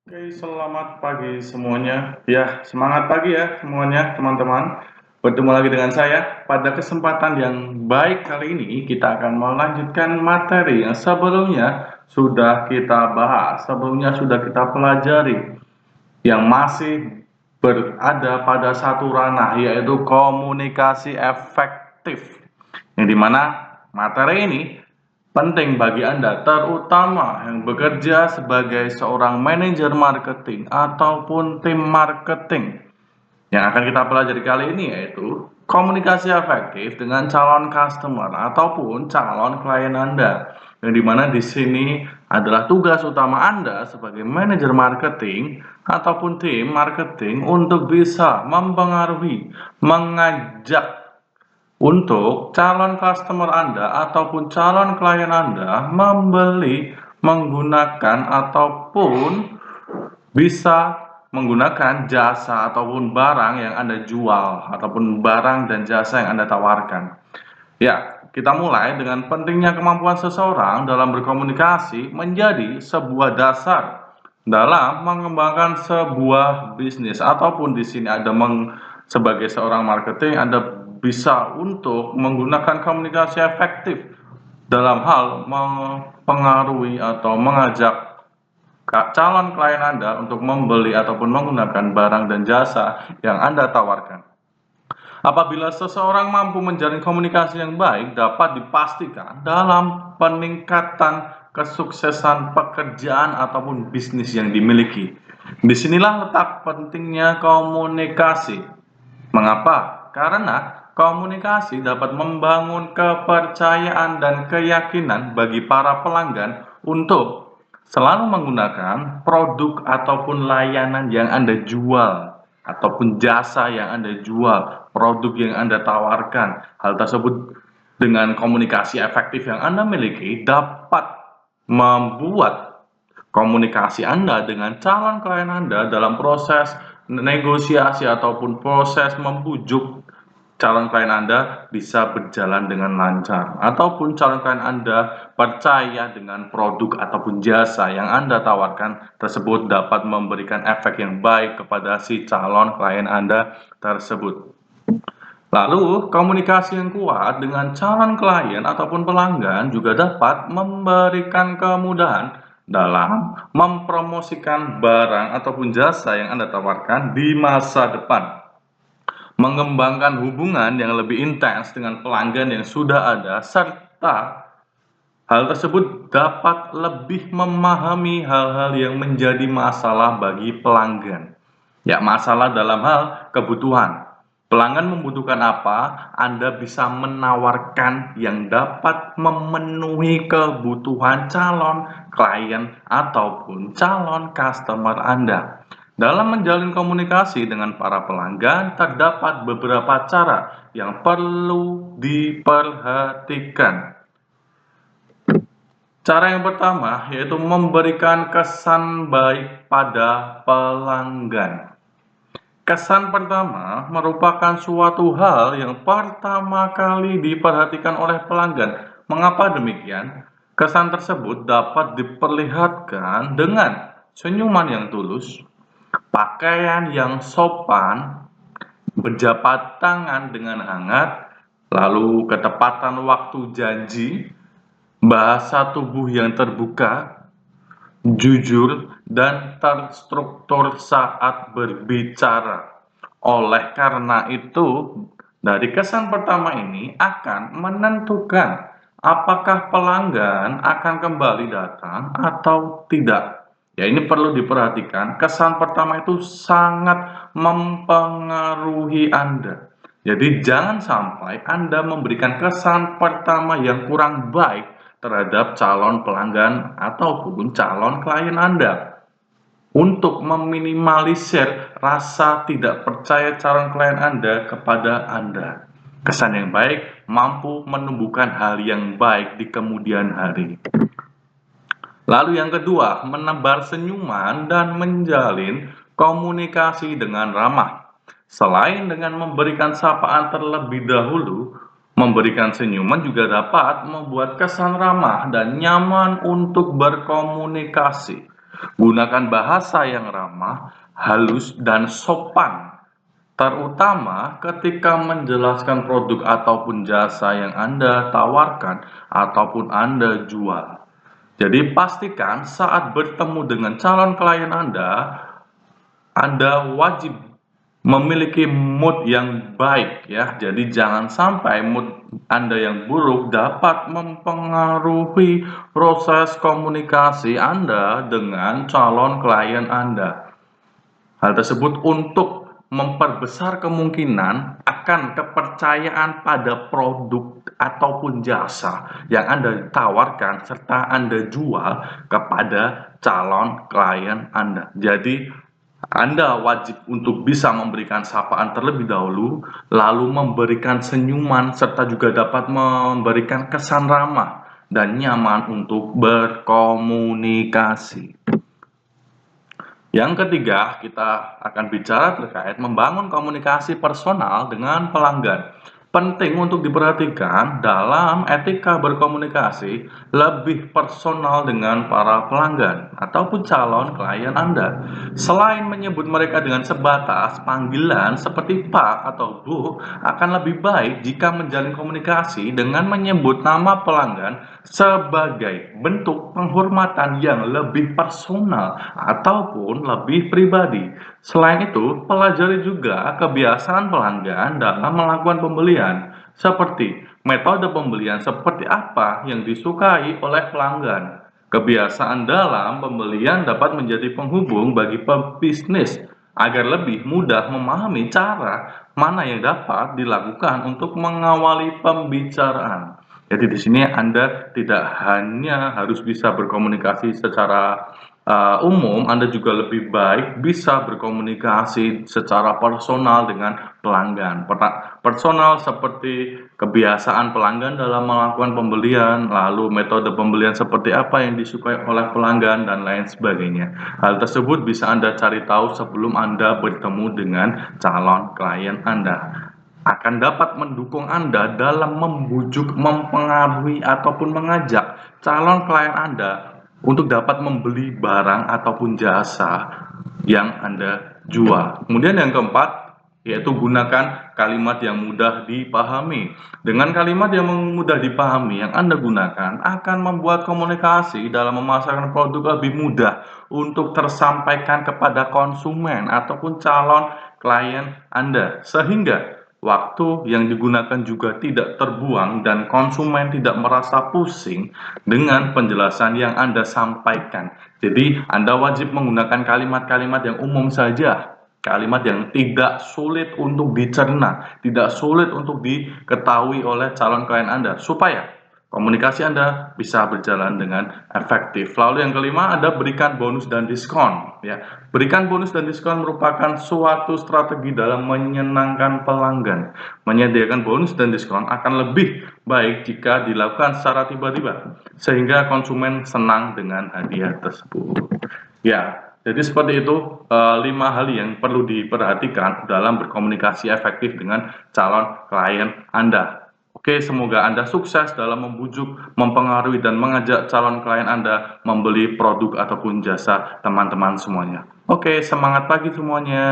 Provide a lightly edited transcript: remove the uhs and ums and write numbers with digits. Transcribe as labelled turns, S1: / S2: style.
S1: Oke, selamat pagi semuanya. Ya, semangat pagi ya semuanya, teman-teman. Bertemu lagi dengan saya. Pada kesempatan yang baik kali ini, kita akan melanjutkan materi yang sebelumnya sudah kita bahas, sebelumnya sudah kita pelajari, yang masih berada pada satu ranah, yaitu komunikasi efektif. Yang dimana materi ini penting bagi Anda, terutama yang bekerja sebagai seorang manajer marketing ataupun tim marketing. Yang akan kita pelajari kali ini yaitu komunikasi efektif dengan calon customer ataupun calon klien Anda. Yang dimana di sini adalah tugas utama Anda sebagai manajer marketing ataupun tim marketing untuk bisa mempengaruhi, mengajak untuk calon customer Anda ataupun calon klien Anda membeli, menggunakan ataupun bisa menggunakan jasa ataupun barang yang Anda jual ataupun barang dan jasa yang Anda tawarkan. Ya, kita mulai dengan pentingnya kemampuan seseorang dalam berkomunikasi menjadi sebuah dasar dalam mengembangkan sebuah bisnis ataupun di sini ada sebagai seorang marketing Anda bisa untuk menggunakan komunikasi efektif dalam hal mempengaruhi atau mengajak calon klien Anda untuk membeli ataupun menggunakan barang dan jasa yang Anda tawarkan. Apabila seseorang mampu menjalin komunikasi yang baik, dapat dipastikan dalam peningkatan kesuksesan pekerjaan ataupun bisnis yang dimiliki. Disinilah letak pentingnya komunikasi. Mengapa? Karena komunikasi dapat membangun kepercayaan dan keyakinan bagi para pelanggan untuk selalu menggunakan produk ataupun layanan yang Anda jual ataupun jasa yang Anda jual, produk yang Anda tawarkan. Hal tersebut dengan komunikasi efektif yang Anda miliki dapat membuat komunikasi Anda dengan calon klien Anda dalam proses negosiasi ataupun proses membujuk calon klien Anda bisa berjalan dengan lancar ataupun calon klien Anda percaya dengan produk ataupun jasa yang Anda tawarkan tersebut dapat memberikan efek yang baik kepada si calon klien Anda tersebut. Lalu, komunikasi yang kuat dengan calon klien ataupun pelanggan juga dapat memberikan kemudahan dalam mempromosikan barang ataupun jasa yang Anda tawarkan di masa depan. Mengembangkan hubungan yang lebih intens dengan pelanggan yang sudah ada, serta hal tersebut dapat lebih memahami hal-hal yang menjadi masalah bagi pelanggan. Ya, masalah dalam hal kebutuhan. Pelanggan membutuhkan apa, Anda bisa menawarkan yang dapat memenuhi kebutuhan calon klien ataupun calon customer Anda. Dalam menjalin komunikasi dengan para pelanggan, terdapat beberapa cara yang perlu diperhatikan. Cara yang pertama yaitu memberikan kesan baik pada pelanggan. Kesan pertama merupakan suatu hal yang pertama kali diperhatikan oleh pelanggan. Mengapa demikian? Kesan tersebut dapat diperlihatkan dengan senyuman yang tulus, pakaian yang sopan, berjabat tangan dengan hangat, lalu ketepatan waktu janji, bahasa tubuh yang terbuka, jujur, dan terstruktur saat berbicara. Oleh karena itu, dari kesan pertama ini akan menentukan apakah pelanggan akan kembali datang atau tidak. Ya, ini perlu diperhatikan. Kesan pertama itu sangat mempengaruhi Anda. Jadi, jangan sampai Anda memberikan kesan pertama yang kurang baik terhadap calon pelanggan ataupun calon klien Anda. Untuk meminimalisir rasa tidak percaya calon klien Anda kepada Anda. Kesan yang baik mampu menumbuhkan hal yang baik di kemudian hari. Lalu yang kedua, menebar senyuman dan menjalin komunikasi dengan ramah. Selain dengan memberikan sapaan terlebih dahulu, memberikan senyuman juga dapat membuat kesan ramah dan nyaman untuk berkomunikasi. Gunakan bahasa yang ramah, halus, dan sopan, terutama ketika menjelaskan produk ataupun jasa yang Anda tawarkan ataupun Anda jual. Jadi pastikan saat bertemu dengan calon klien Anda wajib memiliki mood yang baik ya. Jadi jangan sampai mood Anda yang buruk dapat mempengaruhi proses komunikasi Anda dengan calon klien Anda. Hal tersebut untuk memperbesar kemungkinan akan kepercayaan pada produk ataupun jasa yang Anda tawarkan serta Anda jual kepada calon klien Anda. Jadi, Anda wajib untuk bisa memberikan sapaan terlebih dahulu, lalu memberikan senyuman serta juga dapat memberikan kesan ramah dan nyaman untuk berkomunikasi. Yang ketiga, kita akan bicara terkait membangun komunikasi personal dengan pelanggan. Penting untuk diperhatikan dalam etika berkomunikasi lebih personal dengan para pelanggan ataupun calon klien Anda. Selain menyebut mereka dengan sebatas panggilan seperti Pak atau Bu, akan lebih baik jika menjalin komunikasi dengan menyebut nama pelanggan sebagai bentuk penghormatan yang lebih personal ataupun lebih pribadi. Selain itu, pelajari juga kebiasaan pelanggan dalam melakukan pembelian, seperti metode pembelian seperti apa yang disukai oleh pelanggan. Kebiasaan dalam pembelian dapat menjadi penghubung bagi pebisnis agar lebih mudah memahami cara mana yang dapat dilakukan untuk mengawali pembicaraan. Jadi di sini Anda tidak hanya harus bisa berkomunikasi secara umum, Anda juga lebih baik bisa berkomunikasi secara personal dengan pelanggan. Personal seperti kebiasaan pelanggan dalam melakukan pembelian, lalu metode pembelian seperti apa yang disukai oleh pelanggan, dan lain sebagainya. Hal tersebut bisa Anda cari tahu sebelum Anda bertemu dengan calon klien Anda. Akan dapat mendukung Anda dalam membujuk, mempengaruhi, ataupun mengajak calon klien Anda untuk dapat membeli barang ataupun jasa yang Anda jual. Kemudian yang keempat, yaitu gunakan kalimat yang mudah dipahami. Dengan kalimat yang mudah dipahami yang Anda gunakan akan membuat komunikasi dalam memasarkan produk lebih mudah untuk tersampaikan kepada konsumen ataupun calon klien Anda. Sehingga waktu yang digunakan juga tidak terbuang dan konsumen tidak merasa pusing dengan penjelasan yang Anda sampaikan. Jadi, Anda wajib menggunakan kalimat-kalimat yang umum saja, kalimat yang tidak sulit untuk dicerna, tidak sulit untuk diketahui oleh calon klien Anda, supaya komunikasi Anda bisa berjalan dengan efektif. Lalu yang kelima, Anda berikan bonus dan diskon. Ya, berikan bonus dan diskon merupakan suatu strategi dalam menyenangkan pelanggan. Menyediakan bonus dan diskon akan lebih baik jika dilakukan secara tiba-tiba, sehingga konsumen senang dengan hadiah tersebut. Ya, jadi seperti itu 5 hal yang perlu diperhatikan dalam berkomunikasi efektif dengan calon klien Anda. Oke, semoga Anda sukses dalam membujuk, mempengaruhi, dan mengajak calon klien Anda membeli produk ataupun jasa teman-teman semuanya. Oke, semangat pagi semuanya.